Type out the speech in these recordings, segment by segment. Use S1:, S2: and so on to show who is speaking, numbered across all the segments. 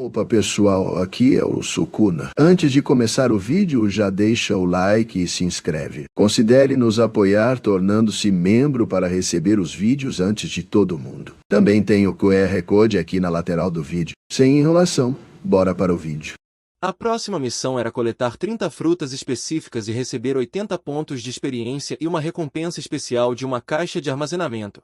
S1: Opa pessoal, aqui é o Sukuna. Antes de começar o vídeo, já deixa o like e se inscreve. Considere nos apoiar tornando-se membro para receber os vídeos antes de todo mundo. Também tem o QR Code aqui na lateral do vídeo. Sem enrolação, bora para o vídeo.
S2: A próxima missão era coletar 30 frutas específicas e receber 80 pontos de experiência e uma recompensa especial de uma caixa de armazenamento.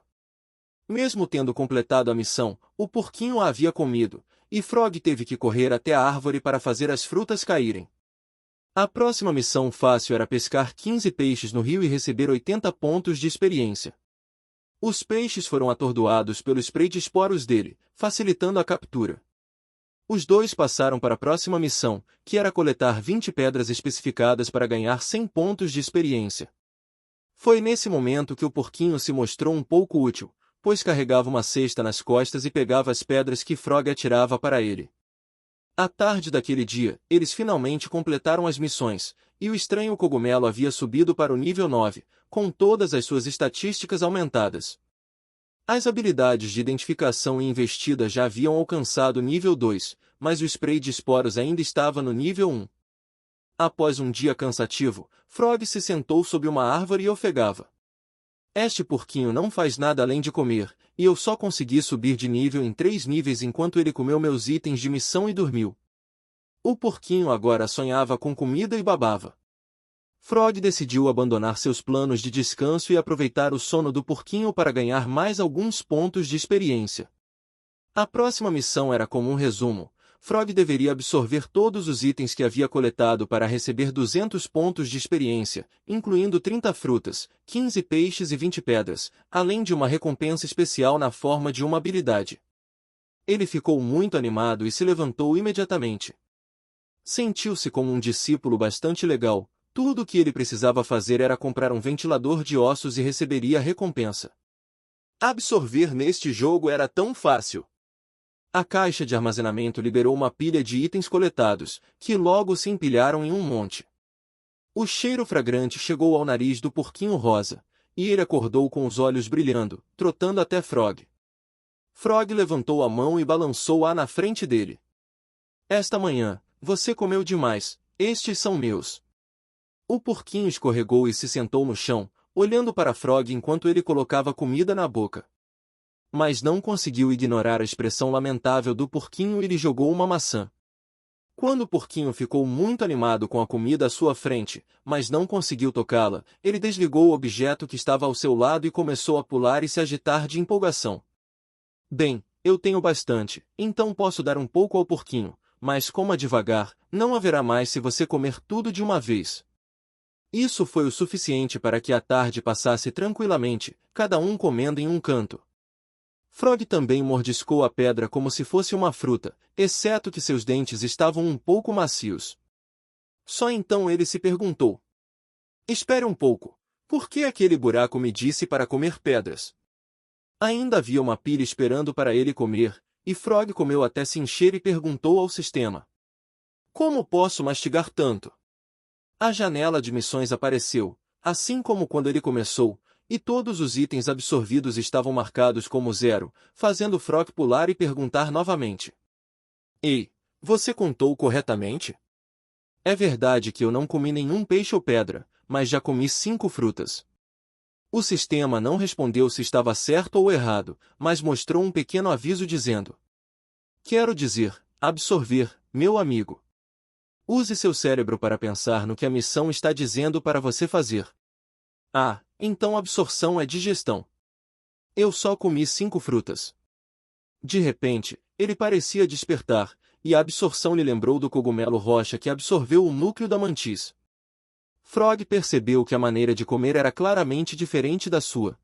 S2: Mesmo tendo completado a missão, o porquinho a havia comido, e Frog teve que correr até a árvore para fazer as frutas caírem. A próxima missão fácil era pescar 15 peixes no rio e receber 80 pontos de experiência. Os peixes foram atordoados pelo spray de esporos dele, facilitando a captura. Os dois passaram para a próxima missão, que era coletar 20 pedras especificadas para ganhar 100 pontos de experiência. Foi nesse momento que o porquinho se mostrou um pouco útil, pois carregava uma cesta nas costas e pegava as pedras que Frog atirava para ele. À tarde daquele dia, eles finalmente completaram as missões, e o estranho cogumelo havia subido para o nível 9, com todas as suas estatísticas aumentadas. As habilidades de identificação e investida já haviam alcançado nível 2, mas o spray de esporos ainda estava no nível 1. Após um dia cansativo, Frog se sentou sob uma árvore e ofegava. Este porquinho não faz nada além de comer, e eu só consegui subir de nível em 3 níveis enquanto ele comeu meus itens de missão e dormiu. O porquinho agora sonhava com comida e babava. Frog decidiu abandonar seus planos de descanso e aproveitar o sono do porquinho para ganhar mais alguns pontos de experiência. A próxima missão era como um resumo. Frog deveria absorver todos os itens que havia coletado para receber 200 pontos de experiência, incluindo 30 frutas, 15 peixes e 20 pedras, além de uma recompensa especial na forma de uma habilidade. Ele ficou muito animado e se levantou imediatamente. Sentiu-se como um discípulo bastante legal. Tudo o que ele precisava fazer era comprar um ventilador de ossos e receberia a recompensa. Absorver neste jogo era tão fácil. A caixa de armazenamento liberou uma pilha de itens coletados, que logo se empilharam em um monte. O cheiro fragrante chegou ao nariz do porquinho rosa, e ele acordou com os olhos brilhando, trotando até Frog. Frog levantou a mão e balançou-a na frente dele. Esta manhã, você comeu demais, estes são meus. O porquinho escorregou e se sentou no chão, olhando para Frog enquanto ele colocava comida na boca. Mas não conseguiu ignorar a expressão lamentável do porquinho e lhe jogou uma maçã. Quando o porquinho ficou muito animado com a comida à sua frente, mas não conseguiu tocá-la, ele desligou o objeto que estava ao seu lado e começou a pular e se agitar de empolgação. Bem, eu tenho bastante, então posso dar um pouco ao porquinho, mas coma devagar, não haverá mais se você comer tudo de uma vez. Isso foi o suficiente para que a tarde passasse tranquilamente, cada um comendo em um canto. Frog também mordiscou a pedra como se fosse uma fruta, exceto que seus dentes estavam um pouco macios. Só então ele se perguntou. Espere um pouco, por que aquele buraco me disse para comer pedras? Ainda havia uma pilha esperando para ele comer, e Frog comeu até se encher e perguntou ao sistema. Como posso mastigar tanto? A janela de missões apareceu, assim como quando ele começou, e todos os itens absorvidos estavam marcados como 0, fazendo Frog pular e perguntar novamente. Ei, você contou corretamente? É verdade que eu não comi nenhum peixe ou pedra, mas já comi 5 frutas. O sistema não respondeu se estava certo ou errado, mas mostrou um pequeno aviso dizendo: Quero dizer, absorver, meu amigo. Use seu cérebro para pensar no que a missão está dizendo para você fazer. Ah, então absorção é digestão. Eu só comi 5 frutas. De repente, ele parecia despertar, e a absorção lhe lembrou do cogumelo rocha que absorveu o núcleo da mantis. Frog percebeu que a maneira de comer era claramente diferente da sua.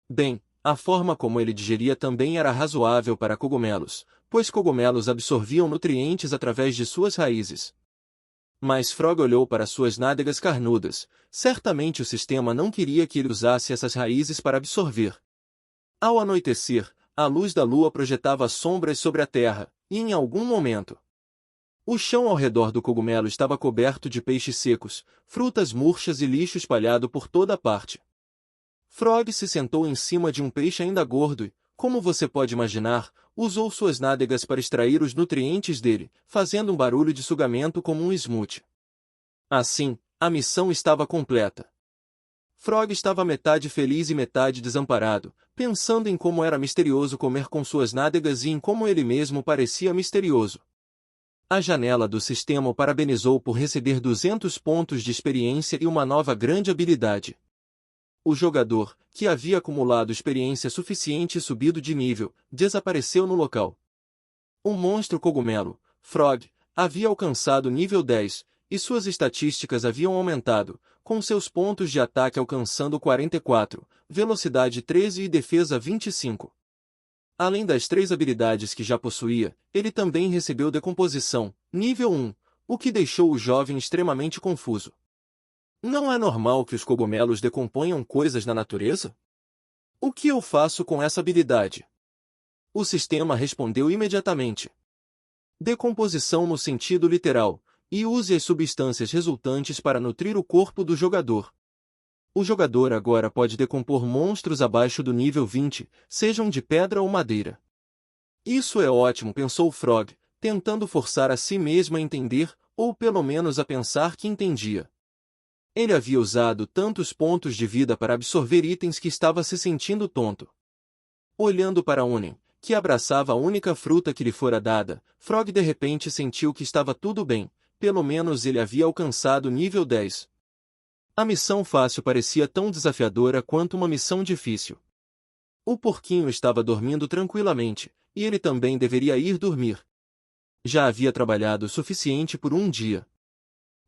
S2: Bem, a forma como ele digeria também era razoável para cogumelos, pois cogumelos absorviam nutrientes através de suas raízes. Mas Frog olhou para suas nádegas carnudas. Certamente o sistema não queria que ele usasse essas raízes para absorver. Ao anoitecer, a luz da lua projetava sombras sobre a terra, e em algum momento, o chão ao redor do cogumelo estava coberto de peixes secos, frutas murchas e lixo espalhado por toda parte. Frog se sentou em cima de um peixe ainda gordo e, como você pode imaginar, usou suas nádegas para extrair os nutrientes dele, fazendo um barulho de sugamento como um smoothie. Assim, a missão estava completa. Frog estava metade feliz e metade desamparado, pensando em como era misterioso comer com suas nádegas e em como ele mesmo parecia misterioso. A janela do sistema o parabenizou por receber 200 pontos de experiência e uma nova grande habilidade. O jogador, que havia acumulado experiência suficiente e subido de nível, desapareceu no local. O monstro cogumelo, Frog, havia alcançado nível 10, e suas estatísticas haviam aumentado, com seus pontos de ataque alcançando 44, velocidade 13 e defesa 25. Além das 3 habilidades que já possuía, ele também recebeu decomposição, nível 1, o que deixou o jovem extremamente confuso. Não é normal que os cogumelos decomponham coisas na natureza? O que eu faço com essa habilidade? O sistema respondeu imediatamente. Decomposição no sentido literal, e use as substâncias resultantes para nutrir o corpo do jogador. O jogador agora pode decompor monstros abaixo do nível 20, sejam de pedra ou madeira. Isso é ótimo, pensou Frog, tentando forçar a si mesmo a entender, ou pelo menos a pensar que entendia. Ele havia usado tantos pontos de vida para absorver itens que estava se sentindo tonto. Olhando para Unen, que abraçava a única fruta que lhe fora dada, Frog de repente sentiu que estava tudo bem, pelo menos ele havia alcançado nível 10. A missão fácil parecia tão desafiadora quanto uma missão difícil. O porquinho estava dormindo tranquilamente, e ele também deveria ir dormir. Já havia trabalhado o suficiente por um dia.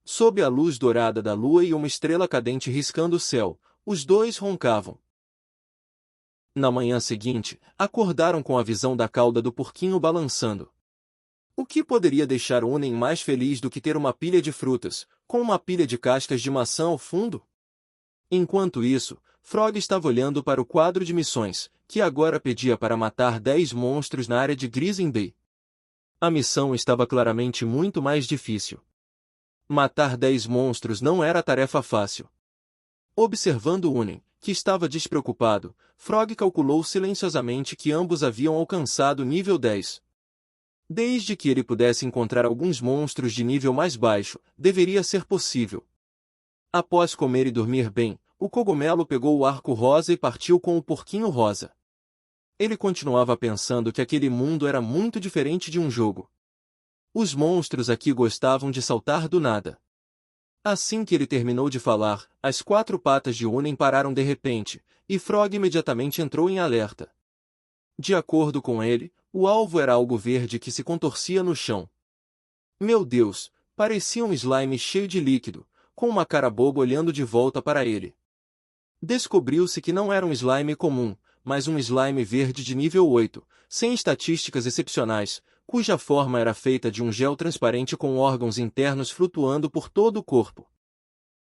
S2: Sob a luz dourada da lua e uma estrela cadente riscando o céu, os dois roncavam. Na manhã seguinte, acordaram com a visão da cauda do porquinho balançando. O que poderia deixar Unen mais feliz do que ter uma pilha de frutas, com uma pilha de cascas de maçã ao fundo? Enquanto isso, Frog estava olhando para o quadro de missões, que agora pedia para matar 10 monstros na área de Grisem Bay. A missão estava claramente muito mais difícil. Matar 10 monstros não era tarefa fácil. Observando Unen, que estava despreocupado, Frog calculou silenciosamente que ambos haviam alcançado nível 10. Desde que ele pudesse encontrar alguns monstros de nível mais baixo, deveria ser possível. Após comer e dormir bem, o cogumelo pegou o arco rosa e partiu com o porquinho rosa. Ele continuava pensando que aquele mundo era muito diferente de um jogo. Os monstros aqui gostavam de saltar do nada. Assim que ele terminou de falar, as 4 patas de Unen pararam de repente, e Frog imediatamente entrou em alerta. De acordo com ele, o alvo era algo verde que se contorcia no chão. Meu Deus, parecia um slime cheio de líquido, com uma cara boba olhando de volta para ele. Descobriu-se que não era um slime comum, mas um slime verde de nível 8, sem estatísticas excepcionais, cuja forma era feita de um gel transparente com órgãos internos flutuando por todo o corpo.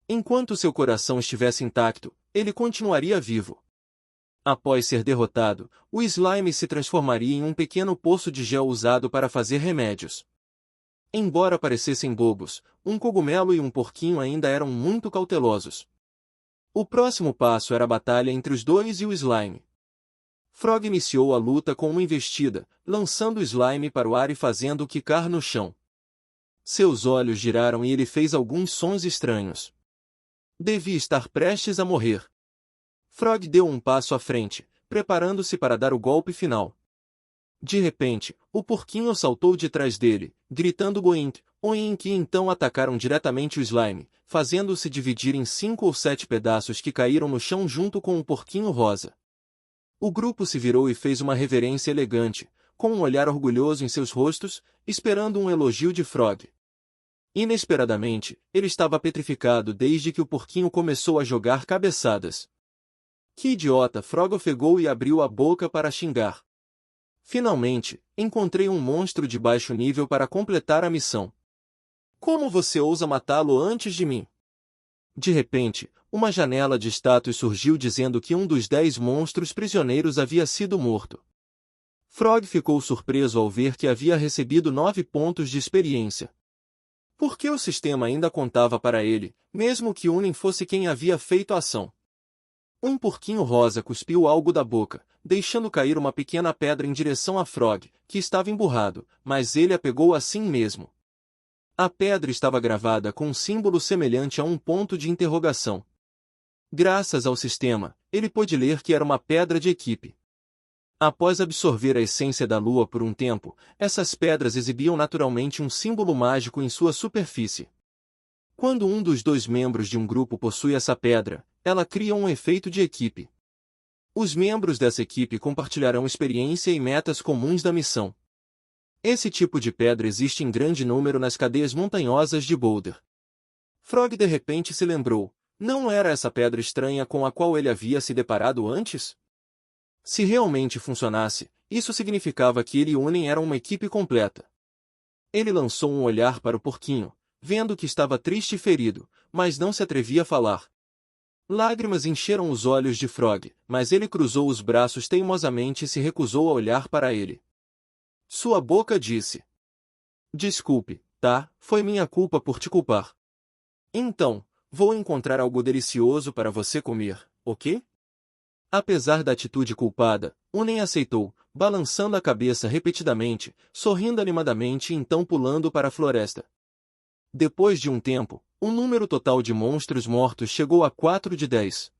S2: Enquanto seu coração estivesse intacto, ele continuaria vivo. Após ser derrotado, o slime se transformaria em um pequeno poço de gel usado para fazer remédios. Embora parecessem bobos, um cogumelo e um porquinho ainda eram muito cautelosos. O próximo passo era a batalha entre os dois e o slime. Frog iniciou a luta com uma investida, lançando o slime para o ar e fazendo-o quicar no chão. Seus olhos giraram e ele fez alguns sons estranhos. Devia estar prestes a morrer. Frog deu um passo à frente, preparando-se para dar o golpe final. De repente, o porquinho saltou de trás dele, gritando boink, oink, e então atacaram diretamente o slime, fazendo-se dividir em 5 ou 7 pedaços que caíram no chão junto com o porquinho rosa. O grupo se virou e fez uma reverência elegante, com um olhar orgulhoso em seus rostos, esperando um elogio de Frog. Inesperadamente, ele estava petrificado desde que o porquinho começou a jogar cabeçadas. Que idiota! Frog ofegou e abriu a boca para xingar. Finalmente, encontrei um monstro de baixo nível para completar a missão. Como você ousa matá-lo antes de mim? De repente, uma janela de status surgiu dizendo que um dos 10 monstros prisioneiros havia sido morto. Frog ficou surpreso ao ver que havia recebido 9 pontos de experiência. Por que o sistema ainda contava para ele, mesmo que Unen fosse quem havia feito a ação? Um porquinho rosa cuspiu algo da boca, deixando cair uma pequena pedra em direção a Frog, que estava emburrado, mas ele a pegou assim mesmo. A pedra estava gravada com um símbolo semelhante a um ponto de interrogação. Graças ao sistema, ele pôde ler que era uma pedra de equipe. Após absorver a essência da Lua por um tempo, essas pedras exibiam naturalmente um símbolo mágico em sua superfície. Quando um dos dois membros de um grupo possui essa pedra, ela cria um efeito de equipe. Os membros dessa equipe compartilharão experiência e metas comuns da missão. Esse tipo de pedra existe em grande número nas cadeias montanhosas de Boulder. Frog de repente se lembrou, não era essa pedra estranha com a qual ele havia se deparado antes? Se realmente funcionasse, isso significava que ele e Unen eram uma equipe completa. Ele lançou um olhar para o porquinho, vendo que estava triste e ferido, mas não se atrevia a falar. Lágrimas encheram os olhos de Frog, mas ele cruzou os braços teimosamente e se recusou a olhar para ele. Sua boca disse: "Desculpe, tá? Foi minha culpa por te culpar. Então, vou encontrar algo delicioso para você comer, ok?" Apesar da atitude culpada, Unen aceitou, balançando a cabeça repetidamente, sorrindo animadamente e então pulando para a floresta. Depois de um tempo, o número total de monstros mortos chegou a 4 de 10.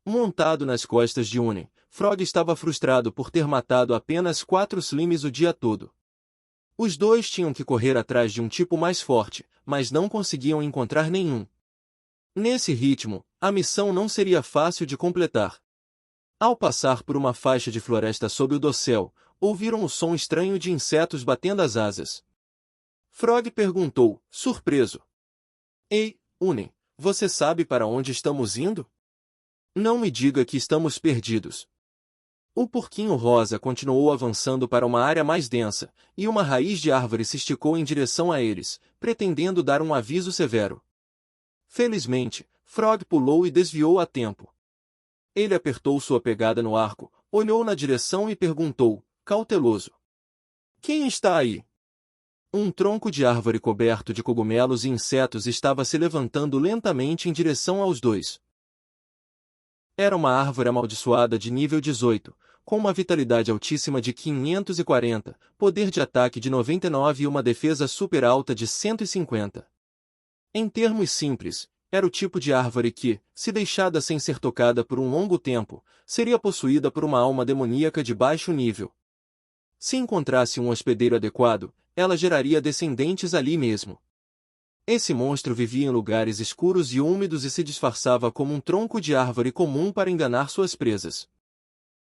S2: Montado nas costas de Unen, Frog estava frustrado por ter matado apenas 4 slimes o dia todo. Os dois tinham que correr atrás de um tipo mais forte, mas não conseguiam encontrar nenhum. Nesse ritmo, a missão não seria fácil de completar. Ao passar por uma faixa de floresta sob o dossel, ouviram o som estranho de insetos batendo as asas. Frog perguntou, surpreso: "Ei, Unen, você sabe para onde estamos indo? Não me diga que estamos perdidos." O porquinho rosa continuou avançando para uma área mais densa, e uma raiz de árvore se esticou em direção a eles, pretendendo dar um aviso severo. Felizmente, Frog pulou e desviou a tempo. Ele apertou sua pegada no arco, olhou na direção e perguntou, cauteloso: "Quem está aí?" Um tronco de árvore coberto de cogumelos e insetos estava se levantando lentamente em direção aos dois. Era uma árvore amaldiçoada de nível 18, com uma vitalidade altíssima de 540, poder de ataque de 99 e uma defesa super alta de 150. Em termos simples, era o tipo de árvore que, se deixada sem ser tocada por um longo tempo, seria possuída por uma alma demoníaca de baixo nível. Se encontrasse um hospedeiro adequado, ela geraria descendentes ali mesmo. Esse monstro vivia em lugares escuros e úmidos e se disfarçava como um tronco de árvore comum para enganar suas presas.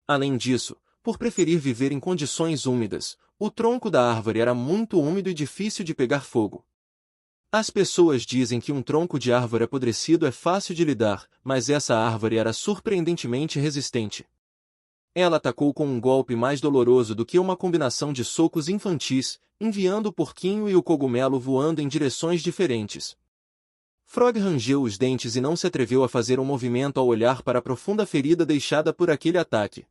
S2: Além disso, por preferir viver em condições úmidas, o tronco da árvore era muito úmido e difícil de pegar fogo. As pessoas dizem que um tronco de árvore apodrecido é fácil de lidar, mas essa árvore era surpreendentemente resistente. Ela atacou com um golpe mais doloroso do que uma combinação de socos infantis, enviando o porquinho e o cogumelo voando em direções diferentes. Frog rangeu os dentes e não se atreveu a fazer um movimento ao olhar para a profunda ferida deixada por aquele ataque.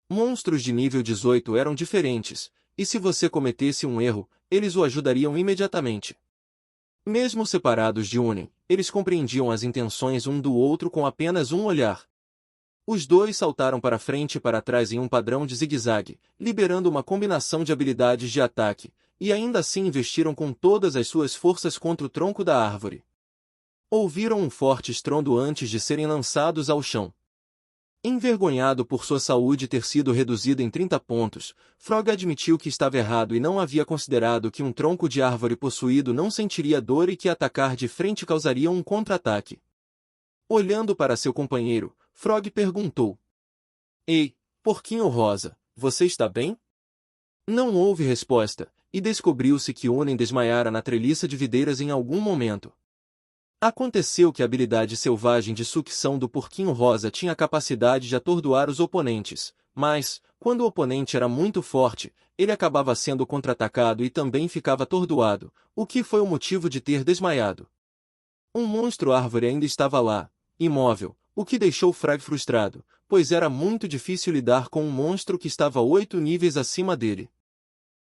S2: Monstros de nível 18 eram diferentes, e se você cometesse um erro, eles o ajudariam imediatamente. Mesmo separados de Unen, eles compreendiam as intenções um do outro com apenas um olhar. Os dois saltaram para frente e para trás em um padrão de zigue-zague, liberando uma combinação de habilidades de ataque, e ainda assim investiram com todas as suas forças contra o tronco da árvore. Ouviram um forte estrondo antes de serem lançados ao chão. Envergonhado por sua saúde ter sido reduzida em 30 pontos, Frog admitiu que estava errado e não havia considerado que um tronco de árvore possuído não sentiria dor e que atacar de frente causaria um contra-ataque. Olhando para seu companheiro, Frog perguntou: "Ei, porquinho rosa, você está bem?" Não houve resposta, e descobriu-se que Unen desmaiara na treliça de videiras em algum momento. Aconteceu que a habilidade selvagem de sucção do porquinho rosa tinha a capacidade de atordoar os oponentes, mas, quando o oponente era muito forte, ele acabava sendo contra-atacado e também ficava atordoado, o que foi o motivo de ter desmaiado. Um monstro-árvore ainda estava lá, imóvel, o que deixou Frog frustrado, pois era muito difícil lidar com um monstro que estava 8 níveis acima dele.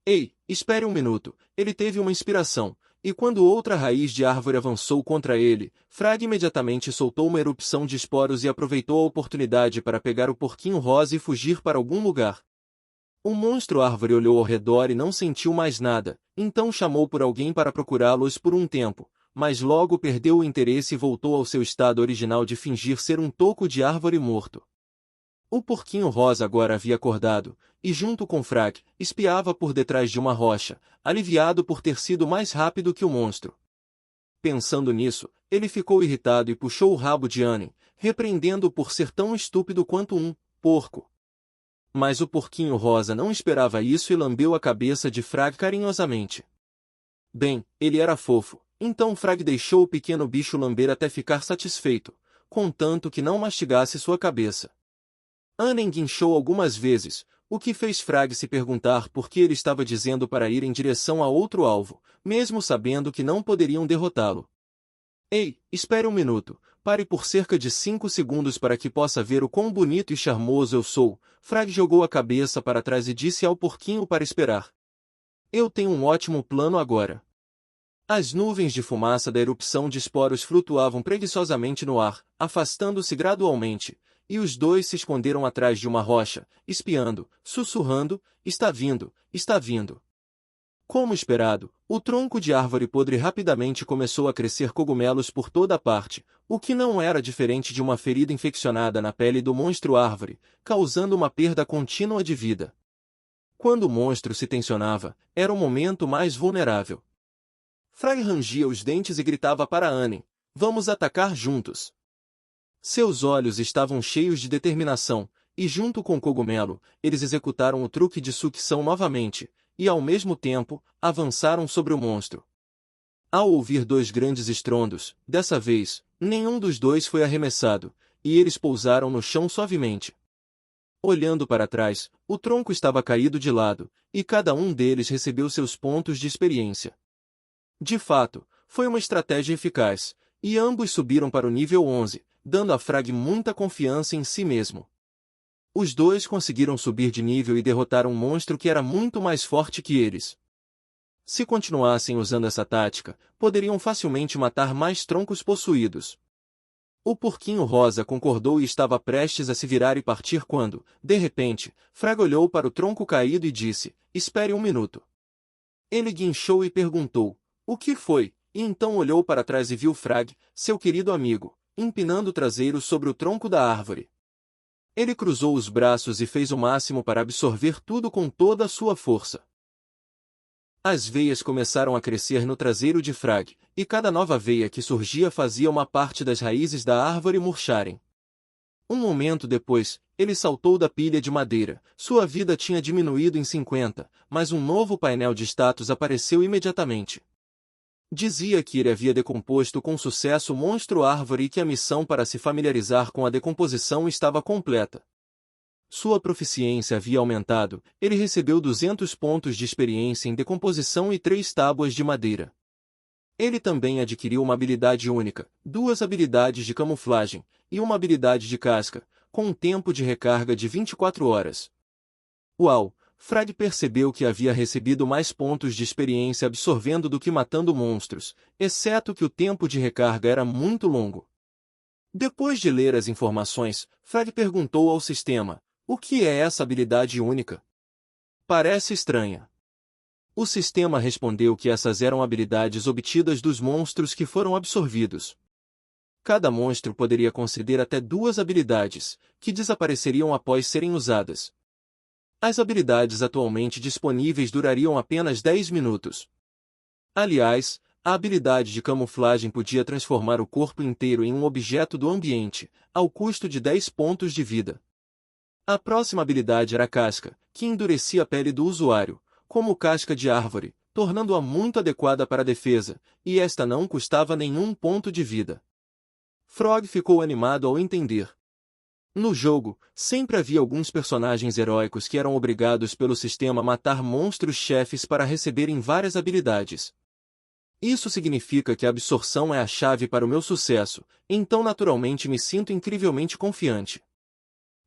S2: "Ei, espere um minuto", ele teve uma inspiração, e quando outra raiz de árvore avançou contra ele, Frag imediatamente soltou uma erupção de esporos e aproveitou a oportunidade para pegar o porquinho rosa e fugir para algum lugar. O monstro-árvore olhou ao redor e não sentiu mais nada, então chamou por alguém para procurá-los por um tempo, mas logo perdeu o interesse e voltou ao seu estado original de fingir ser um toco de árvore morto. O porquinho rosa agora havia acordado, e junto com Frag, espiava por detrás de uma rocha, aliviado por ter sido mais rápido que o monstro. Pensando nisso, ele ficou irritado e puxou o rabo de Annie, repreendendo-o por ser tão estúpido quanto um porco. Mas o porquinho rosa não esperava isso e lambeu a cabeça de Frag carinhosamente. Bem, ele era fofo, então Frag deixou o pequeno bicho lamber até ficar satisfeito, contanto que não mastigasse sua cabeça. Annie guinchou algumas vezes, o que fez Frag se perguntar por que ele estava dizendo para ir em direção a outro alvo, mesmo sabendo que não poderiam derrotá-lo. Ei, espere um minuto, pare por cerca de 5 segundos para que possa ver o quão bonito e charmoso eu sou. Frag jogou a cabeça para trás e disse ao porquinho para esperar. Eu tenho um ótimo plano agora. As nuvens de fumaça da erupção de esporos flutuavam preguiçosamente no ar, afastando-se gradualmente, e os dois se esconderam atrás de uma rocha, espiando, sussurrando, está vindo, está vindo. Como esperado, o tronco de árvore podre rapidamente começou a crescer cogumelos por toda a parte, o que não era diferente de uma ferida infeccionada na pele do monstro-árvore, causando uma perda contínua de vida. Quando o monstro se tensionava, era o momento mais vulnerável. Frag rangia os dentes e gritava para Annie, vamos atacar juntos. Seus olhos estavam cheios de determinação, e junto com o cogumelo, eles executaram o truque de sucção novamente, e ao mesmo tempo, avançaram sobre o monstro. Ao ouvir dois grandes estrondos, dessa vez, nenhum dos dois foi arremessado, e eles pousaram no chão suavemente. Olhando para trás, o tronco estava caído de lado, e cada um deles recebeu seus pontos de experiência. De fato, foi uma estratégia eficaz, e ambos subiram para o nível 11, dando a Frag muita confiança em si mesmo. Os dois conseguiram subir de nível e derrotar um monstro que era muito mais forte que eles. Se continuassem usando essa tática, poderiam facilmente matar mais troncos possuídos. O porquinho rosa concordou e estava prestes a se virar e partir quando, de repente, Frag olhou para o tronco caído e disse, espere um minuto. Ele guinchou e perguntou, o que foi? E então olhou para trás e viu Frag, seu querido amigo, empinando o traseiro sobre o tronco da árvore. Ele cruzou os braços e fez o máximo para absorver tudo com toda a sua força. As veias começaram a crescer no traseiro de Frag, e cada nova veia que surgia fazia uma parte das raízes da árvore murcharem. Um momento depois, ele saltou da pilha de madeira. Sua vida tinha diminuído em 50, mas um novo painel de status apareceu imediatamente. Dizia que ele havia decomposto com sucesso o monstro-árvore e que a missão para se familiarizar com a decomposição estava completa. Sua proficiência havia aumentado, ele recebeu 200 pontos de experiência em decomposição e 3 tábuas de madeira. Ele também adquiriu uma habilidade única, 2 habilidades de camuflagem, e uma habilidade de casca, com um tempo de recarga de 24 horas. Uau! Frag percebeu que havia recebido mais pontos de experiência absorvendo do que matando monstros, exceto que o tempo de recarga era muito longo. Depois de ler as informações, Frag perguntou ao sistema, o que é essa habilidade única? Parece estranha. O sistema respondeu que essas eram habilidades obtidas dos monstros que foram absorvidos. Cada monstro poderia conceder até 2 habilidades, que desapareceriam após serem usadas. As habilidades atualmente disponíveis durariam apenas 10 minutos. Aliás, a habilidade de camuflagem podia transformar o corpo inteiro em um objeto do ambiente, ao custo de 10 pontos de vida. A próxima habilidade era a casca, que endurecia a pele do usuário, como casca de árvore, tornando-a muito adequada para a defesa, e esta não custava nenhum ponto de vida. Frog ficou animado ao entender. No jogo, sempre havia alguns personagens heróicos que eram obrigados pelo sistema a matar monstros-chefes para receberem várias habilidades. Isso significa que a absorção é a chave para o meu sucesso, então naturalmente me sinto incrivelmente confiante.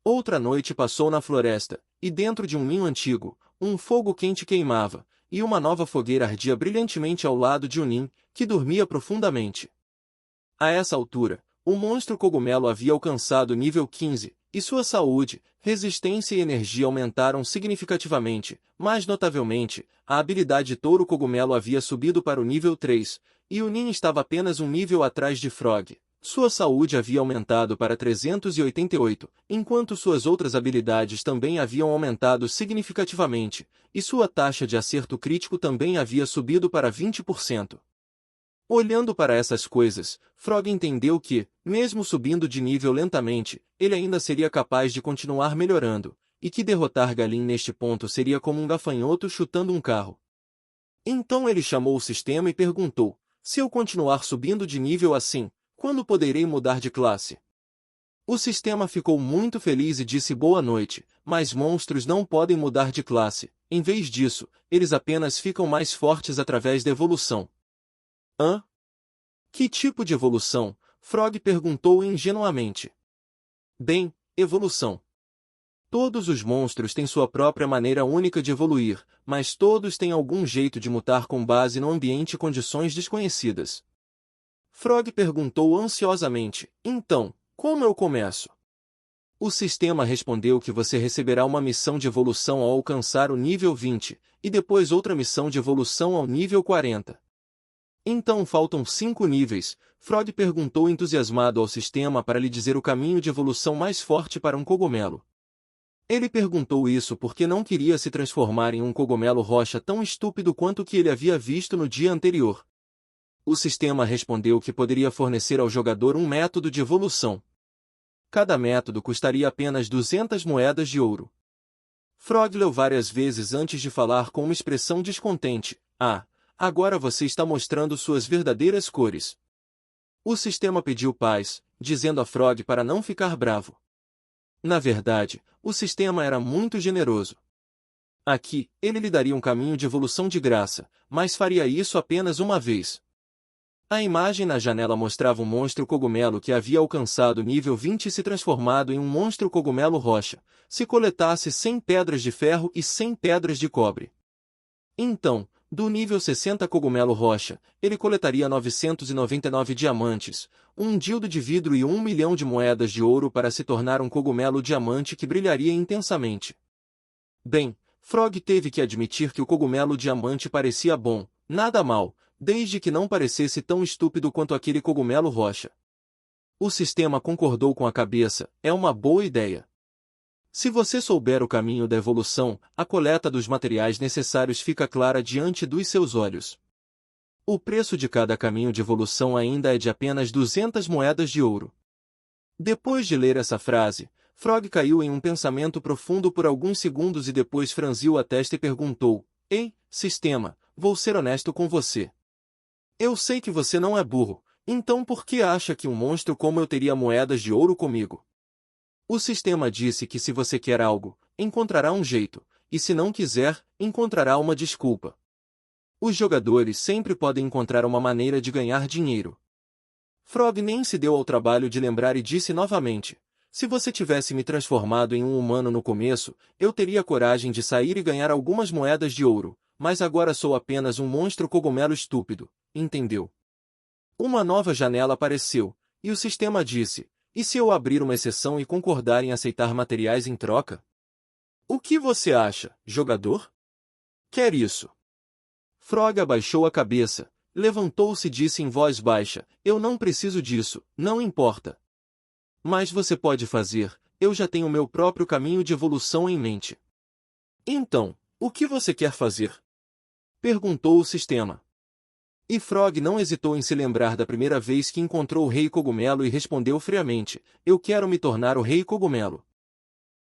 S2: Outra noite passou na floresta, e dentro de um ninho antigo, um fogo quente queimava, e uma nova fogueira ardia brilhantemente ao lado de Unin, que dormia profundamente. A essa altura, o monstro cogumelo havia alcançado o nível 15, e sua saúde, resistência e energia aumentaram significativamente, mais notavelmente, a habilidade Touro Cogumelo havia subido para o nível 3, e Unin estava apenas um nível atrás de Frog. Sua saúde havia aumentado para 388, enquanto suas outras habilidades também haviam aumentado significativamente, e sua taxa de acerto crítico também havia subido para 20%. Olhando para essas coisas, Frog entendeu que, mesmo subindo de nível lentamente, ele ainda seria capaz de continuar melhorando, e que derrotar Galim neste ponto seria como um gafanhoto chutando um carro. Então ele chamou o sistema e perguntou: se eu continuar subindo de nível assim, quando poderei mudar de classe? O sistema ficou muito feliz e disse boa noite, mas monstros não podem mudar de classe. Em vez disso, eles apenas ficam mais fortes através da evolução. Hã? Que tipo de evolução? Frog perguntou ingenuamente. Bem, evolução. Todos os monstros têm sua própria maneira única de evoluir, mas todos têm algum jeito de mutar com base no ambiente e condições desconhecidas. Frog perguntou ansiosamente: então, como eu começo? O sistema respondeu que você receberá uma missão de evolução ao alcançar o nível 20, e depois outra missão de evolução ao nível 40. Então faltam 5 níveis. Frog perguntou entusiasmado ao sistema para lhe dizer o caminho de evolução mais forte para um cogumelo. Ele perguntou isso porque não queria se transformar em um cogumelo rocha tão estúpido quanto o que ele havia visto no dia anterior. O sistema respondeu que poderia fornecer ao jogador um método de evolução. Cada método custaria apenas 200 moedas de ouro. Frog leu várias vezes antes de falar com uma expressão descontente: ah, agora você está mostrando suas verdadeiras cores. O sistema pediu paz, dizendo a Frog para não ficar bravo. Na verdade, o sistema era muito generoso. Aqui, ele lhe daria um caminho de evolução de graça, mas faria isso apenas uma vez. A imagem na janela mostrava um monstro cogumelo que havia alcançado o nível 20 e se transformado em um monstro cogumelo rocha, se coletasse 100 pedras de ferro e 100 pedras de cobre. Então, do nível 60 cogumelo rocha, ele coletaria 999 diamantes, um dildo de vidro e 1 milhão de moedas de ouro para se tornar um cogumelo diamante que brilharia intensamente. Bem, Frog teve que admitir que o cogumelo diamante parecia bom, nada mal, desde que não parecesse tão estúpido quanto aquele cogumelo rocha. O sistema concordou com a cabeça: é uma boa ideia. Se você souber o caminho da evolução, a coleta dos materiais necessários fica clara diante dos seus olhos. O preço de cada caminho de evolução ainda é de apenas 200 moedas de ouro. Depois de ler essa frase, Frog caiu em um pensamento profundo por alguns segundos e depois franziu a testa e perguntou: ei, sistema, vou ser honesto com você. Eu sei que você não é burro, então por que acha que um monstro como eu teria moedas de ouro comigo? O sistema disse que se você quer algo, encontrará um jeito, e se não quiser, encontrará uma desculpa. Os jogadores sempre podem encontrar uma maneira de ganhar dinheiro. Frog nem se deu ao trabalho de lembrar e disse novamente: se você tivesse me transformado em um humano no começo, eu teria coragem de sair e ganhar algumas moedas de ouro, mas agora sou apenas um monstro cogumelo estúpido, entendeu? Uma nova janela apareceu, e o sistema disse: e se eu abrir uma exceção e concordar em aceitar materiais em troca? O que você acha, jogador? Quer isso? Frog abaixou a cabeça, levantou-se e disse em voz baixa: eu não preciso disso, não importa. Mas você pode fazer, eu já tenho meu próprio caminho de evolução em mente. Então, o que você quer fazer? Perguntou o sistema. E Frog não hesitou em se lembrar da primeira vez que encontrou o Rei Cogumelo e respondeu friamente: eu quero me tornar o Rei Cogumelo.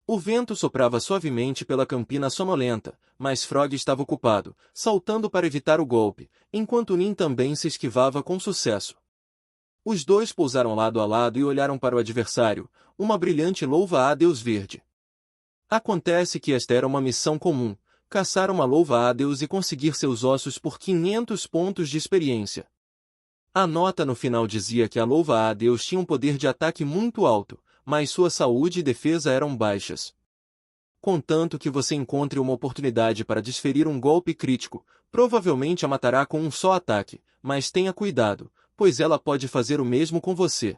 S2: O vento soprava suavemente pela campina sonolenta, mas Frog estava ocupado, saltando para evitar o golpe, enquanto Nin também se esquivava com sucesso. Os dois pousaram lado a lado e olharam para o adversário, uma brilhante louva-a-Deus verde. Acontece que esta era uma missão comum: caçar uma louva-a-Deus e conseguir seus ossos por 500 pontos de experiência. A nota no final dizia que a louva-a-Deus tinha um poder de ataque muito alto, mas sua saúde e defesa eram baixas. contanto que você encontre uma oportunidade para desferir um golpe crítico, provavelmente a matará com um só ataque, mas tenha cuidado, pois ela pode fazer o mesmo com você.